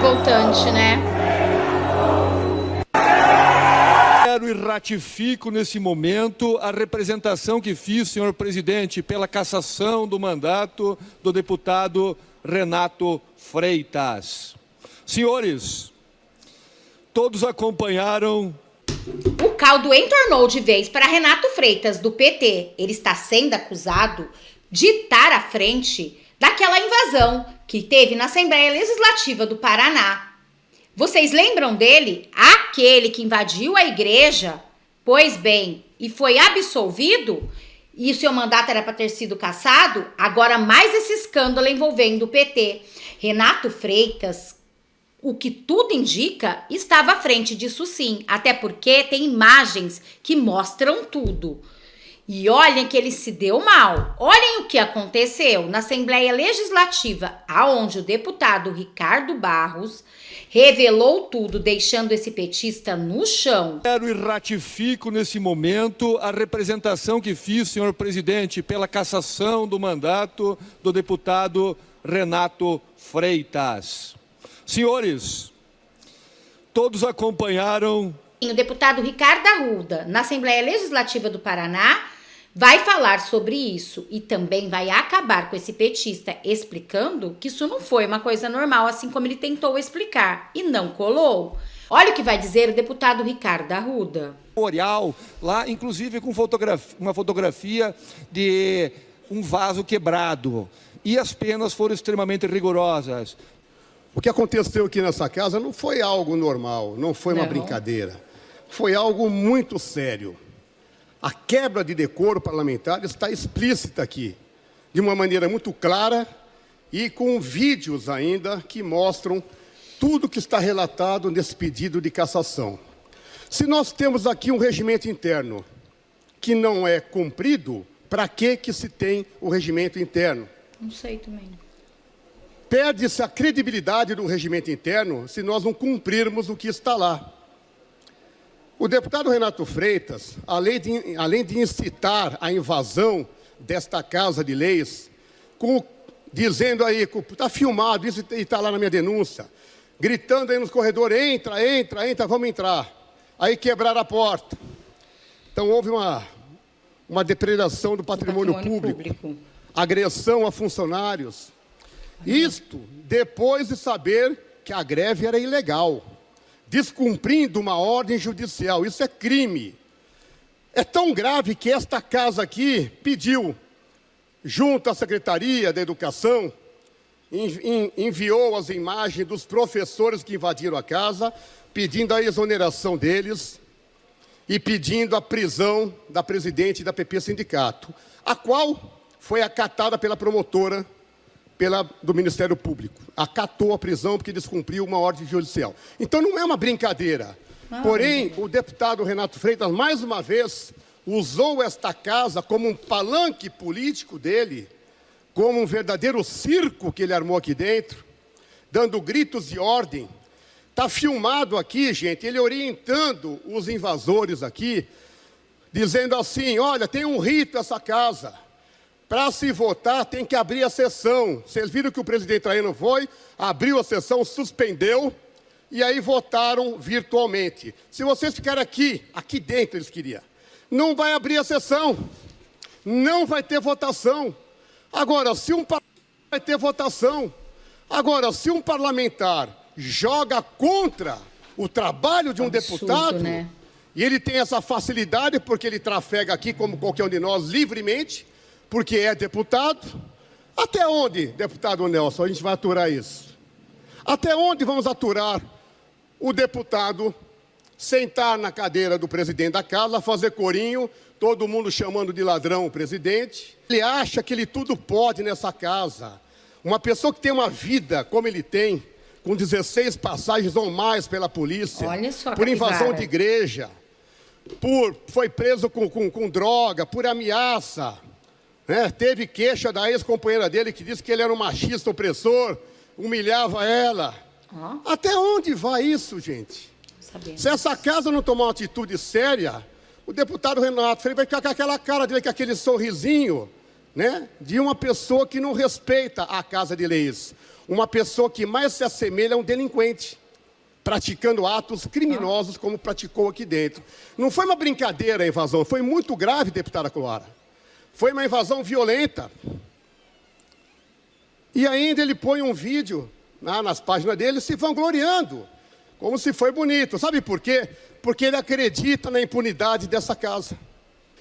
revoltante, né? Quero e ratifico nesse momento a representação que fiz, senhor presidente, pela cassação do mandato do deputado Renato Freitas. Senhores, todos acompanharam. O caldo entornou de vez para Renato Freitas, do PT. Ele está sendo acusado de estar à frente daquela invasão que teve na Assembleia Legislativa do Paraná. Vocês lembram dele? Aquele que invadiu a igreja? Pois bem, e foi absolvido? E o seu mandato era para ter sido cassado? Agora mais esse escândalo envolvendo o PT. Renato Freitas, o que tudo indica, estava à frente disso sim. Até porque tem imagens que mostram tudo. E olhem que ele se deu mal. Olhem o que aconteceu na Assembleia Legislativa, aonde o deputado Ricardo Barros revelou tudo, deixando esse petista no chão. Quero e ratifico nesse momento a representação que fiz, senhor presidente, pela cassação do mandato do deputado Renato Freitas. Senhores, todos acompanharam. O deputado Ricardo Arruda, na Assembleia Legislativa do Paraná, vai falar sobre isso e também vai acabar com esse petista, explicando que isso não foi uma coisa normal, assim como ele tentou explicar e não colou. Olha o que vai dizer o deputado Ricardo Arruda. Memorial, lá inclusive com uma fotografia de um vaso quebrado. E as penas foram extremamente rigorosas. O que aconteceu aqui nessa casa não foi algo normal, não foi uma brincadeira. Foi algo muito sério. A quebra de decoro parlamentar está explícita aqui, de uma maneira muito clara e com vídeos ainda que mostram tudo que está relatado nesse pedido de cassação. Se nós temos aqui um regimento interno que não é cumprido, para que se tem o regimento interno? Não sei também. Perde-se a credibilidade do regimento interno se nós não cumprirmos o que está lá. O deputado Renato Freitas, além de incitar a invasão desta Casa de Leis, dizendo aí, está filmado, isso está lá na minha denúncia, gritando aí nos corredores, entra, vamos entrar. Aí quebraram a porta. Então houve uma depredação do patrimônio público, agressão a funcionários. Isto depois de saber que a greve era ilegal, descumprindo uma ordem judicial. Isso é crime. É tão grave que esta casa aqui pediu, junto à Secretaria da Educação, enviou as imagens dos professores que invadiram a casa, pedindo a exoneração deles e pedindo a prisão da presidente da PP Sindicato, a qual foi acatada pela promotora do Ministério Público. Acatou a prisão porque descumpriu uma ordem judicial. Então não é uma brincadeira. Porém, o deputado Renato Freitas, mais uma vez, usou esta casa como um palanque político dele, como um verdadeiro circo que ele armou aqui dentro, dando gritos de ordem. Está filmado aqui, gente, ele orientando os invasores aqui, dizendo assim, olha, tem um rito essa casa. Para se votar, tem que abrir a sessão. Vocês viram que o presidente Traiano foi, abriu a sessão, suspendeu, e aí votaram virtualmente. Se vocês ficarem aqui dentro eles queriam, não vai abrir a sessão, não vai ter votação. Agora, se um parlamentar vai ter votação. Agora, se um parlamentar joga contra o trabalho de um deputado, né? E ele tem essa facilidade porque ele trafega aqui como qualquer um de nós livremente, porque é deputado. Até onde, deputado Nelson, a gente vai aturar isso? Até onde vamos aturar o deputado sentar na cadeira do presidente da casa, fazer corinho, todo mundo chamando de ladrão o presidente? Ele acha que ele tudo pode nessa casa. Uma pessoa que tem uma vida como ele tem, com 16 passagens ou mais pela polícia, por invasão de igreja, foi preso com droga, por ameaça, né? Teve queixa da ex-companheira dele que disse que ele era um machista opressor, humilhava ela. Até onde vai isso, gente? Se essa casa não tomar uma atitude séria, o deputado Renato Freitas vai ficar com aquela cara dele, com aquele sorrisinho, né? De uma pessoa que não respeita a Casa de Leis. uma pessoa que mais se assemelha a um delinquente, praticando atos criminosos como praticou aqui dentro. Não foi uma brincadeira a invasão, foi muito grave, deputada Cloara. Foi uma invasão violenta. E ainda ele põe um vídeo nas páginas dele se vangloriando, como se foi bonito. Sabe por quê? Porque ele acredita na impunidade dessa casa.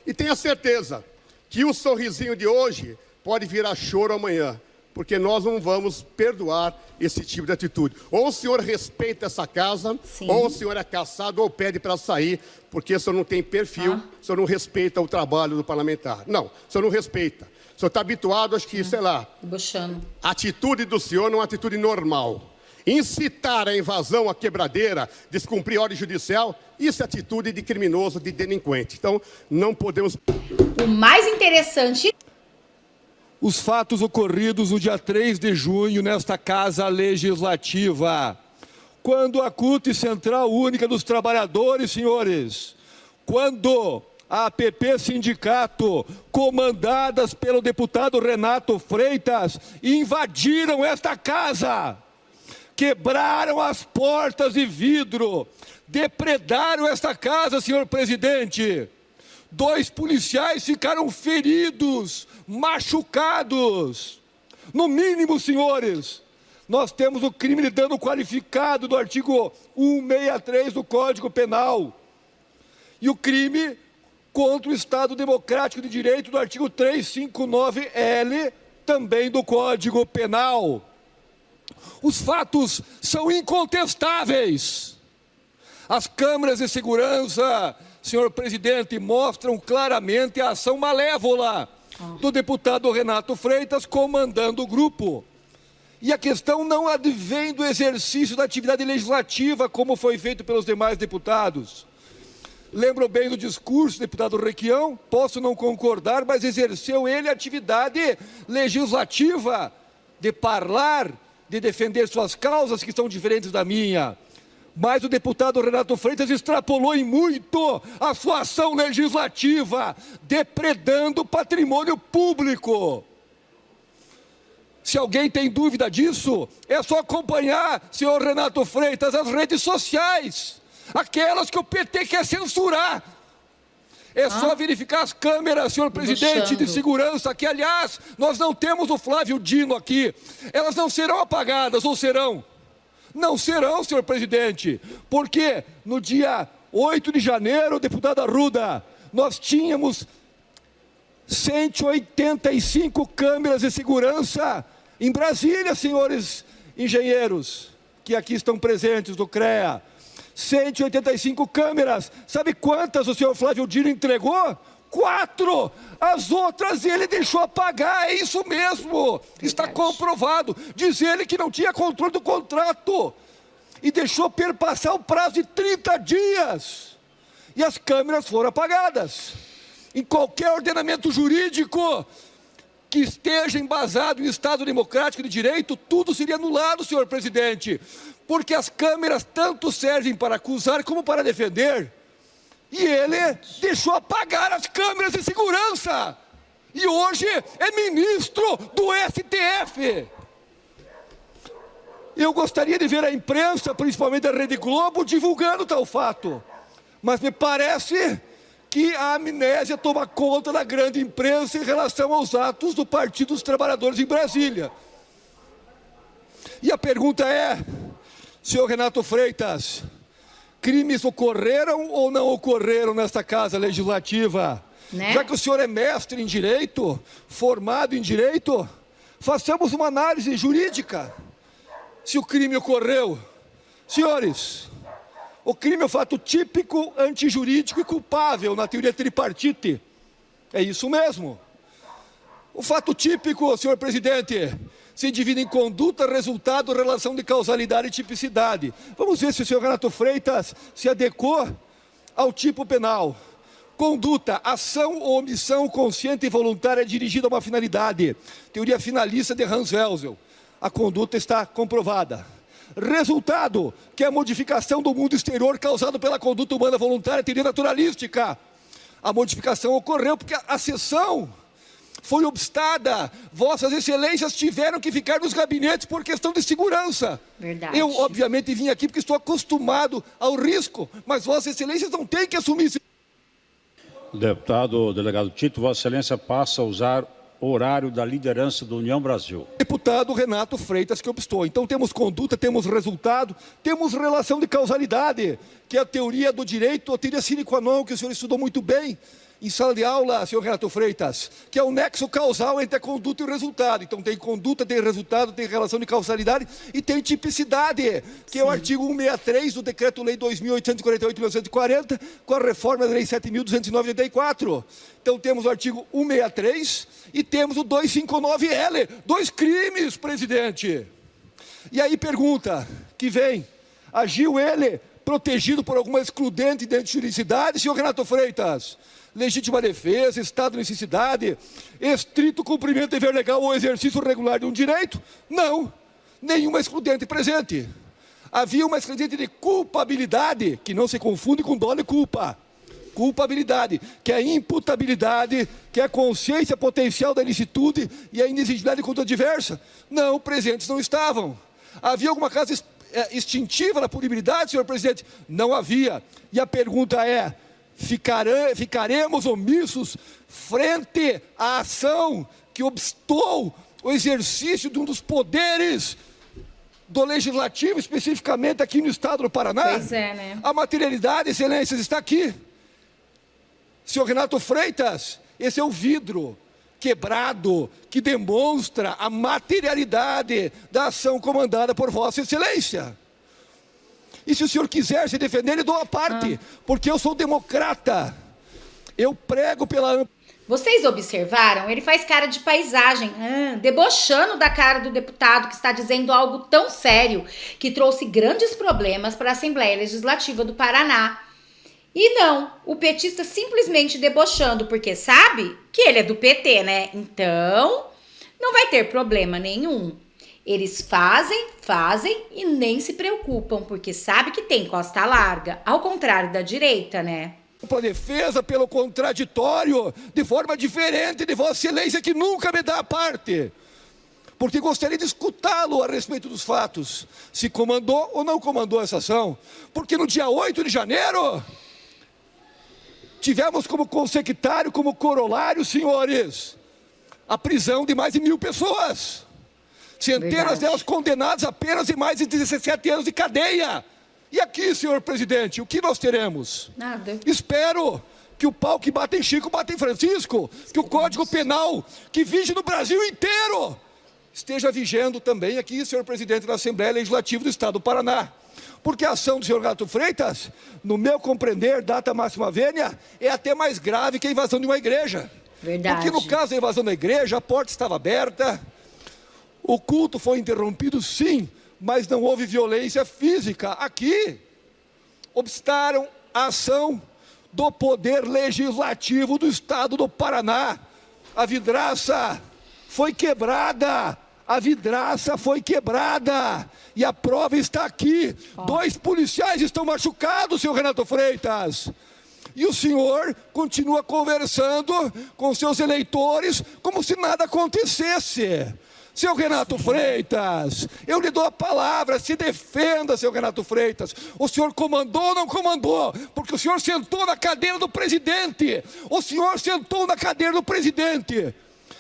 E tenha certeza que o sorrisinho de hoje pode virar choro amanhã, porque nós não vamos perdoar esse tipo de atitude. Ou o senhor respeita essa casa, Sim. ou o senhor é caçado ou pede para sair, porque o senhor não tem perfil, o senhor não respeita o trabalho do parlamentar. Não, o senhor não respeita. O senhor está habituado, acho que, sei lá, Debochando. a atitude do senhor não é uma atitude normal. Incitar a invasão, a quebradeira, descumprir ordem judicial, isso é atitude de criminoso, de delinquente. Então, não podemos... O mais interessante... Os fatos ocorridos no dia 3 de junho nesta Casa Legislativa, quando a CUT Central Única dos Trabalhadores, senhores, quando a APP Sindicato, comandadas pelo deputado Renato Freitas, invadiram esta casa, quebraram as portas de vidro, depredaram esta casa, senhor presidente. 2 policiais ficaram feridos, machucados. No mínimo, senhores, nós temos o crime de dano qualificado do artigo 163 do Código Penal. E o crime contra o Estado Democrático de Direito do artigo 359L, também do Código Penal. Os fatos são incontestáveis. As câmeras de segurança, senhor presidente, mostram claramente a ação malévola do deputado Renato Freitas comandando o grupo. E a questão não advém do exercício da atividade legislativa, como foi feito pelos demais deputados. Lembro bem do discurso do deputado Requião, posso não concordar, mas exerceu ele a atividade legislativa de parlar, de defender suas causas que são diferentes da minha. Mas o deputado Renato Freitas extrapolou em muito a sua ação legislativa, depredando o patrimônio público. Se alguém tem dúvida disso, é só acompanhar, senhor Renato Freitas, as redes sociais, aquelas que o PT quer censurar. É só verificar as câmeras, senhor presidente, de segurança, que, aliás, nós não temos o Flávio Dino aqui. Elas não serão apagadas, ou serão? Não serão, senhor presidente, porque no dia 8 de janeiro, deputada Arruda, nós tínhamos 185 câmeras de segurança em Brasília, senhores engenheiros, que aqui estão presentes do CREA. 185 câmeras. Sabe quantas o senhor Flávio Dino entregou? 4. As outras ele deixou apagar, é isso mesmo. Está comprovado. Diz ele que não tinha controle do contrato e deixou perpassar o prazo de 30 dias. E as câmeras foram apagadas. Em qualquer ordenamento jurídico que esteja embasado em Estado Democrático de Direito, tudo seria anulado, senhor presidente, porque as câmeras tanto servem para acusar como para defender. E ele deixou apagar as câmeras de segurança. E hoje é ministro do STF. Eu gostaria de ver a imprensa, principalmente a Rede Globo, divulgando tal fato. Mas me parece que a amnésia toma conta da grande imprensa em relação aos atos do Partido dos Trabalhadores em Brasília. E a pergunta é, senhor Renato Freitas, crimes ocorreram ou não ocorreram nesta Casa Legislativa? Né? Já que o senhor é mestre em direito, formado em direito, façamos uma análise jurídica. Se o crime ocorreu, senhores, o crime é um fato típico, antijurídico e culpável na teoria tripartite. É isso mesmo. O fato típico, senhor presidente, se divide em conduta, resultado, relação de causalidade e tipicidade. Vamos ver se o senhor Renato Freitas se adequou ao tipo penal. Conduta, ação ou omissão consciente e voluntária dirigida a uma finalidade. Teoria finalista de Hans Welzel. A conduta está comprovada. Resultado, que é a modificação do mundo exterior causada pela conduta humana voluntária, teoria naturalística. A modificação ocorreu porque a sessão foi obstada. Vossas Excelências tiveram que ficar nos gabinetes por questão de segurança. Verdade. Eu, obviamente, vim aqui porque estou acostumado ao risco, mas Vossas Excelências não têm que assumir isso. Deputado delegado Tito, Vossa Excelência passa a usar o horário da liderança do União Brasil. Deputado Renato Freitas que obstou. Então temos conduta, temos resultado, temos relação de causalidade, que é a teoria do direito, a teoria sine qua non, que o senhor estudou muito bem em sala de aula, senhor Renato Freitas, que é o nexo causal entre a conduta e o resultado. Então tem conduta, tem resultado, tem relação de causalidade e tem tipicidade, que é o artigo 163 do Decreto-Lei 2.848/1940, com a reforma da Lei 7.209/84. Então temos o artigo 163 e temos o 259L, 2 crimes, presidente. E aí pergunta que vem, agiu ele protegido por alguma excludente identidade, senhor Renato Freitas? Legítima defesa, estado de necessidade, estrito cumprimento do dever legal ou exercício regular de um direito? Não, nenhuma excludente presente. Havia uma excludente de culpabilidade, que não se confunde com dolo e culpa. Culpabilidade, que é a imputabilidade, que é a consciência potencial da ilicitude e a inexigibilidade de conduta diversa. Não, presentes não estavam. Havia alguma causa extintiva na punibilidade, senhor presidente? Não havia. E a pergunta é, ficaremos omissos frente à ação que obstou o exercício de um dos poderes do Legislativo, especificamente aqui no Estado do Paraná? Pois é, né? A materialidade, excelências, está aqui. Senhor Renato Freitas, esse é o vidro quebrado que demonstra a materialidade da ação comandada por Vossa Excelência. E se o senhor quiser se defender, ele dou a parte, porque eu sou democrata. Eu prego pela... Vocês observaram? Ele faz cara de paisagem, debochando da cara do deputado que está dizendo algo tão sério que trouxe grandes problemas para a Assembleia Legislativa do Paraná. E não, o petista simplesmente debochando, porque sabe que ele é do PT, né? Então, não vai ter problema nenhum. Eles fazem e nem se preocupam, porque sabe que tem costa larga, ao contrário da direita, né? Pela defesa, pelo contraditório, de forma diferente de Vossa Excelência, que nunca me dá a parte. Porque gostaria de escutá-lo a respeito dos fatos. Se comandou ou não comandou essa ação. Porque no dia 8 de janeiro... tivemos como consecutário, como corolário, senhores, a prisão de mais de 1.000 pessoas. Centenas delas condenadas a apenas de mais de 17 anos de cadeia. E aqui, senhor presidente, o que nós teremos? Nada. Espero que o pau que bate em Chico bate em Francisco, que o Código Penal que vige no Brasil inteiro esteja vigendo também aqui, senhor presidente da Assembleia Legislativa do Estado do Paraná. Porque a ação do senhor Renato Freitas, no meu compreender, data máxima vênia, é até mais grave que a invasão de uma igreja. Verdade. Porque no caso da invasão da igreja, a porta estava aberta, o culto foi interrompido sim, mas não houve violência física. Aqui, obstaram a ação do Poder Legislativo do Estado do Paraná. A vidraça foi quebrada. A vidraça foi quebrada e a prova está aqui. 2 policiais estão machucados, senhor Renato Freitas. E o senhor continua conversando com seus eleitores como se nada acontecesse. Seu Renato Freitas, eu lhe dou a palavra, se defenda, seu Renato Freitas. O senhor comandou ou não comandou? Porque o senhor sentou na cadeira do presidente. O senhor sentou na cadeira do presidente.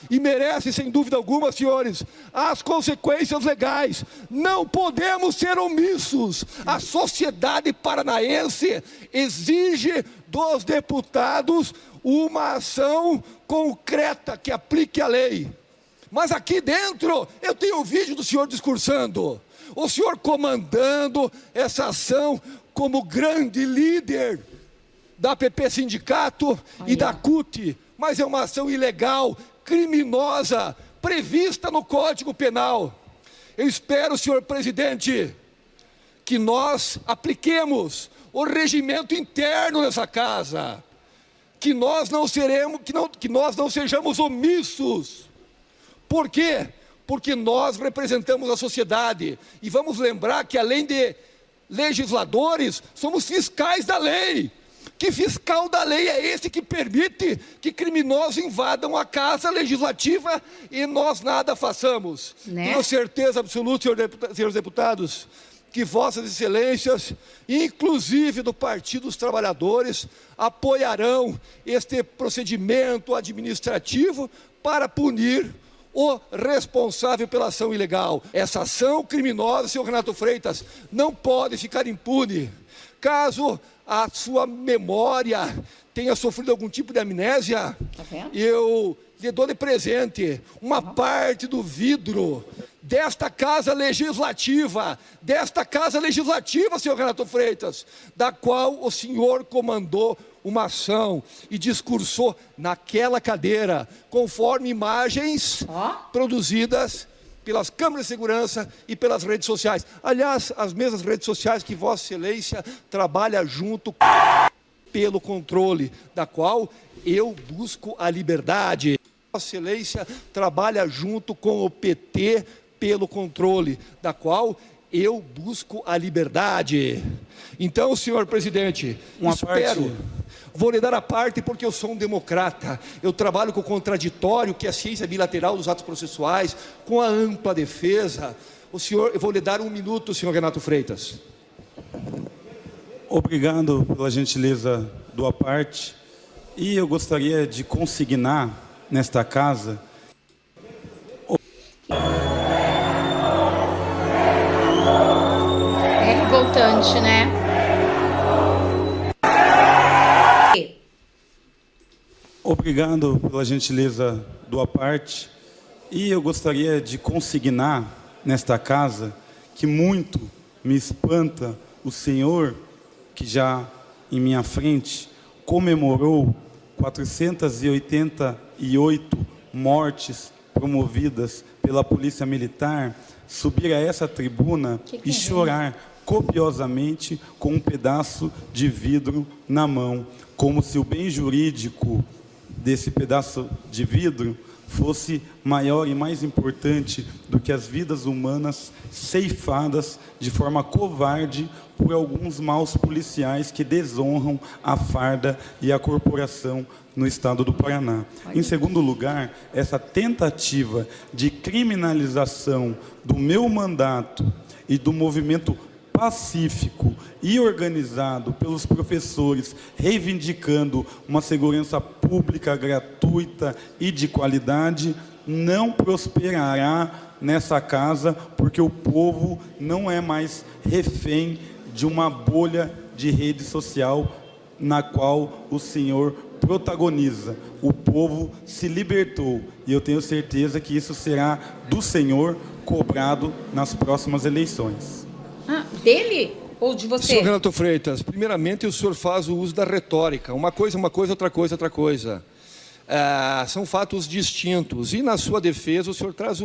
E merece, sem dúvida alguma, senhores, as consequências legais. Não podemos ser omissos. A sociedade paranaense exige dos deputados uma ação concreta que aplique a lei. Mas aqui dentro, eu tenho um vídeo do senhor discursando. O senhor comandando essa ação como grande líder da PP Sindicato e da CUT. Mas é uma ação ilegal, criminosa, prevista no Código Penal. Eu espero, senhor presidente, que nós apliquemos o regimento interno dessa casa, que nós não sejamos omissos. Por quê? Porque nós representamos a sociedade e vamos lembrar que além de legisladores, somos fiscais da lei. Que fiscal da lei é esse que permite que criminosos invadam a Casa Legislativa e nós nada façamos? Né? Tenho certeza absoluta, senhores deputados, que vossas excelências, inclusive do Partido dos Trabalhadores, apoiarão este procedimento administrativo para punir o responsável pela ação ilegal. Essa ação criminosa, senhor Renato Freitas, não pode ficar impune. Caso a sua memória tenha sofrido algum tipo de amnésia, eu lhe dou de presente uma parte do vidro desta Casa Legislativa, senhor Renato Freitas, da qual o senhor comandou uma ação e discursou naquela cadeira, conforme imagens produzidas pelas câmeras de segurança e pelas redes sociais. Aliás, as mesmas redes sociais que Vossa Excelência trabalha junto pelo controle, da qual eu busco a liberdade. Vossa Excelência trabalha junto com o PT pelo controle, da qual eu busco a liberdade. Então, senhor presidente, vou lhe dar a parte porque eu sou um democrata. Eu trabalho com o contraditório, que é a ciência bilateral dos atos processuais, com a ampla defesa. Eu vou lhe dar 1 minuto, senhor Renato Freitas. Obrigado pela gentileza do à parte. E eu gostaria de consignar nesta casa... É revoltante, né? Obrigado pela gentileza do à parte. E eu gostaria de consignar nesta casa que muito me espanta o senhor que já em minha frente comemorou 488 mortes promovidas pela Polícia Militar, subir a essa tribuna e chorar copiosamente com um pedaço de vidro na mão, como se o bem jurídico desse pedaço de vidro fosse maior e mais importante do que as vidas humanas ceifadas de forma covarde por alguns maus policiais que desonram a farda e a corporação no estado do Paraná. Em segundo lugar, essa tentativa de criminalização do meu mandato e do movimento pacífico e organizado pelos professores, reivindicando uma segurança pública gratuita e de qualidade, não prosperará nessa casa, porque o povo não é mais refém de uma bolha de rede social na qual o senhor protagoniza. O povo se libertou e eu tenho certeza que isso será do senhor cobrado nas próximas eleições. Dele ou de você? Senhor Renato Freitas, primeiramente o senhor faz o uso da retórica. Uma coisa, outra coisa. São fatos distintos. E na sua defesa o senhor traz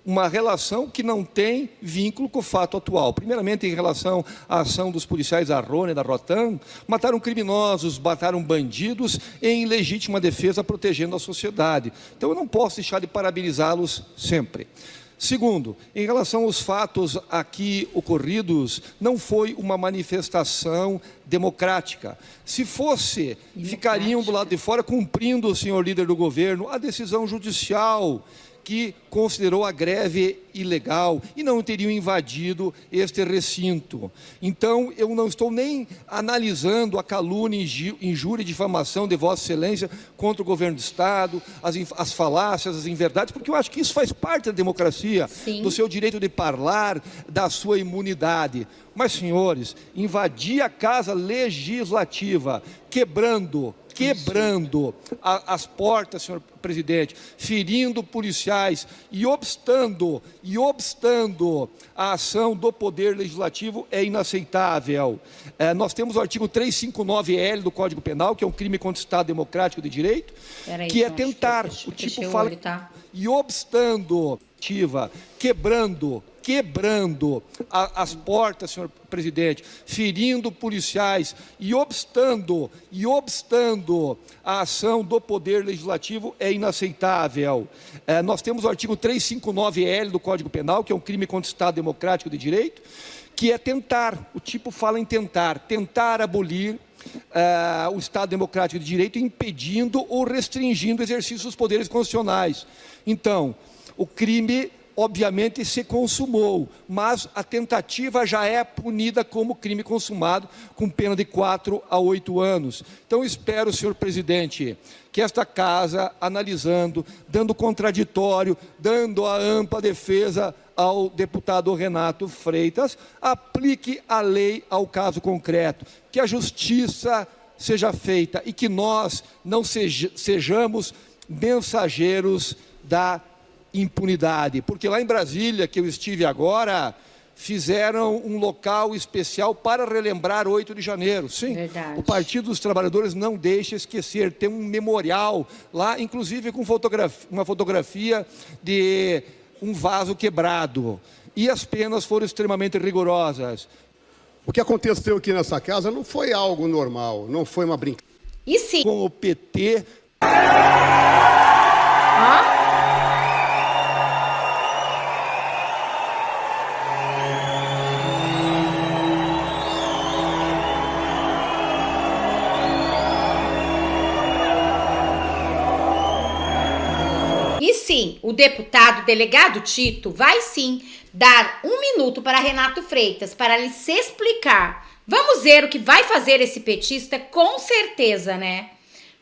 uma relação que não tem vínculo com o fato atual. Primeiramente, em relação à ação dos policiais da Rony e da Rotan, mataram criminosos, mataram bandidos em legítima defesa, protegendo a sociedade. Então eu não posso deixar de parabenizá-los sempre. Segundo, em relação aos fatos aqui ocorridos, não foi uma manifestação democrática. Se fosse, ficariam do lado de fora cumprindo, o senhor líder do governo, a decisão judicial que considerou a greve ilegal e não teriam invadido este recinto. Então, eu não estou nem analisando a calúnia, injúria e difamação de Vossa Excelência contra o governo do Estado, as falácias, as inverdades, porque eu acho que isso faz parte da democracia, do seu direito de parlamentar, da sua imunidade. Mas, senhores, invadir a Casa Legislativa, quebrando as portas, senhor presidente, ferindo policiais e obstando a ação do Poder Legislativo é inaceitável. Nós temos o artigo 359-L do Código Penal, que é um crime contra o Estado Democrático de Direito, que é tentar, o tipo fala, e obstando, quebrando as portas, senhor presidente, ferindo policiais e obstando a ação do Poder Legislativo é inaceitável. Nós temos o artigo 359-L do Código Penal, que é um crime contra o Estado Democrático de Direito, que é tentar, o tipo fala em tentar abolir o Estado Democrático de Direito, impedindo ou restringindo o exercício dos poderes constitucionais. Então, o crime, obviamente, se consumou, mas a tentativa já é punida como crime consumado, com pena de 4 a 8 anos. Então, espero, senhor presidente, que esta Casa, analisando, dando contraditório, dando a ampla defesa ao deputado Renato Freitas, aplique a lei ao caso concreto, que a justiça seja feita e que nós não sejamos mensageiros da impunidade. Porque lá em Brasília, que eu estive agora, fizeram um local especial para relembrar 8 de janeiro. Sim, Verdade. o Partido dos Trabalhadores não deixa esquecer, tem um memorial lá, inclusive com uma fotografia de um vaso quebrado. E as penas foram extremamente rigorosas. O que aconteceu aqui nessa casa não foi algo normal, não foi uma brincadeira. E sim, Com o PT... ó, e sim, o deputado delegado Tito vai sim dar 1 minuto para Renato Freitas para lhe se explicar. Vamos ver o que vai fazer esse petista, com certeza, né?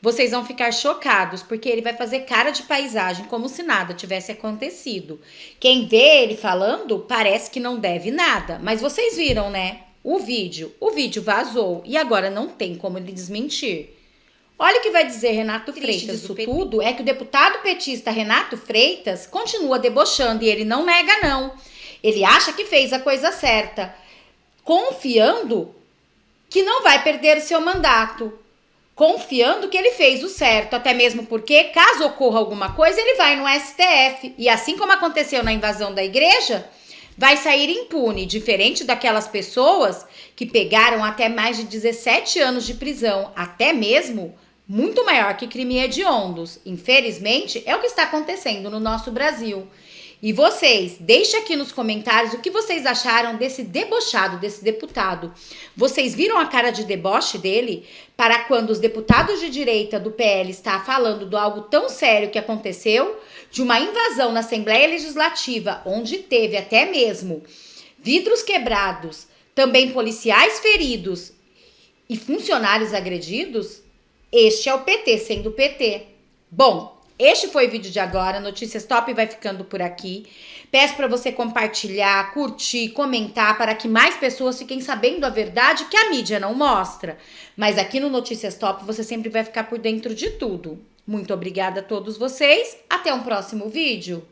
Vocês vão ficar chocados, porque ele vai fazer cara de paisagem, como se nada tivesse acontecido. Quem vê ele falando, parece que não deve nada. Mas vocês viram, né? O vídeo vazou e agora não tem como ele desmentir. Olha o que vai dizer Renato Freitas disso tudo, é que o deputado petista Renato Freitas continua debochando e ele não nega não. Ele acha que fez a coisa certa, confiando que não vai perder o seu mandato, confiando que ele fez o certo, até mesmo porque, caso ocorra alguma coisa, ele vai no STF. E assim como aconteceu na invasão da igreja, vai sair impune, diferente daquelas pessoas que pegaram até mais de 17 anos de prisão, até mesmo muito maior que crime hediondos. Infelizmente, é o que está acontecendo no nosso Brasil. E vocês, deixem aqui nos comentários o que vocês acharam desse debochado, desse deputado. Vocês viram a cara de deboche dele para quando os deputados de direita do PL está falando de algo tão sério que aconteceu, de uma invasão na Assembleia Legislativa, onde teve até mesmo vidros quebrados, também policiais feridos e funcionários agredidos? Este é o PT sendo PT. Bom, este foi o vídeo de agora. Notícias Top vai ficando por aqui. Peço para você compartilhar, curtir, comentar para que mais pessoas fiquem sabendo a verdade que a mídia não mostra. Mas aqui no Notícias Top você sempre vai ficar por dentro de tudo. Muito obrigada a todos vocês. Até um próximo vídeo.